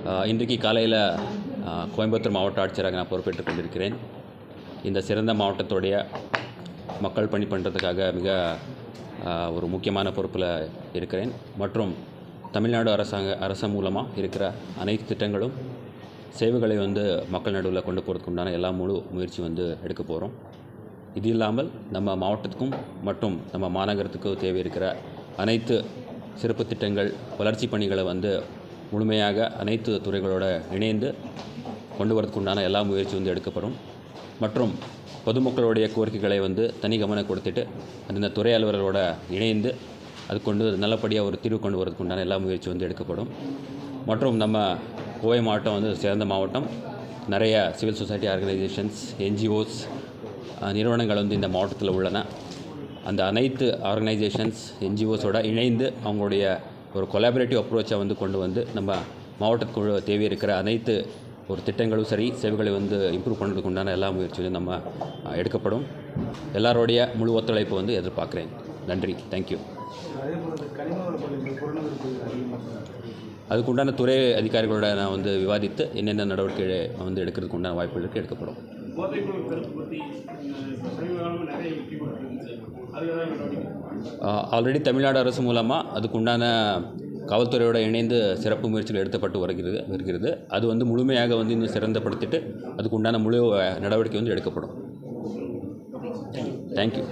இன்றைக்கு காலையில் கோயம்புத்தூர் மாவட்ட ஆட்சியராக நான் பொறுப்பேற்றுக் கொண்டிருக்கிறேன். இந்த சிறந்த மாவட்டத்துடைய மக்கள் பணி பண்ணுறதுக்காக மிக ஒரு முக்கியமான பொறுப்பில் இருக்கிறேன். மற்றும் தமிழ்நாடு அரசு மூலமாக இருக்கிற அனைத்து திட்டங்களும் சேவைகளை மக்கள் நடுவில் கொண்டு போகிறதுக்கு உண்டான எல்லா முழு முயற்சி எடுக்க போகிறோம். இது இல்லாமல் நம்ம மாவட்டத்துக்கும் மற்றும் நம்ம மாநகரத்துக்கும் தேவை இருக்கிற அனைத்து சிறப்பு திட்டங்கள், வளர்ச்சி பணிகளை முழுமையாக அனைத்து துறைகளோட இணைந்து கொண்டு வரதுக்கு உண்டான எல்லா முயற்சி எடுக்கப்படும். மற்றும் பொதுமக்களுடைய கோரிக்கைகளை தனி கவனம் கொடுத்துட்டு அந்த துறை அலுவலரோட இணைந்து அது நல்லபடியாக ஒரு தீர்வு கொண்டு வரதுக்கு உண்டான எல்லா முயற்சி எடுக்கப்படும். மற்றும் நம்ம கோவை மாவட்டம் சிறந்த மாவட்டம். நிறைய சிவில் சொசைட்டி ஆர்கனைசேஷன்ஸ், என்ஜிஓஸ், நிறுவனங்கள் இந்த மாவட்டத்தில் உள்ளன. அந்த அனைத்து ஆர்கனைசேஷன்ஸ், என்ஜிஓஸோட இணைந்து அவங்களுடைய ஒரு கொலாபரேட்டிவ் அப்ரோச்சை கொண்டு நம்ம மாவட்டத்துக்கு தேவை இருக்கிற அனைத்து ஒரு திட்டங்களும் சரி, சேவைகளை இம்ப்ரூவ் பண்ணுறதுக்கு உண்டான எல்லா முயற்சியும் நம்ம எடுக்கப்படும். எல்லாரோடைய முழு ஒத்துழைப்பு எதிர்பார்க்குறேன். நன்றி, தேங்க்யூ. அதுக்குண்டான துறை அதிகாரிகளோட நான் விவாதித்து என்னென்ன நடவடிக்கை எடுக்கிறதுக்கு உண்டான வாய்ப்புகளுக்கு எடுக்கப்படும். ஆல்ரெடி தமிழ்நாடு அரசு மூலமாக அதுக்குண்டான காவல்துறையோடு இணைந்து சிறப்பு முயற்சிகள் எடுக்கப்பட்டு வருகிறது. அது முழுமையாக இன்னும் சிறந்தப்படுத்திட்டு அதுக்குண்டான முழு நடவடிக்கை எடுக்கப்படும். தேங்க்யூ.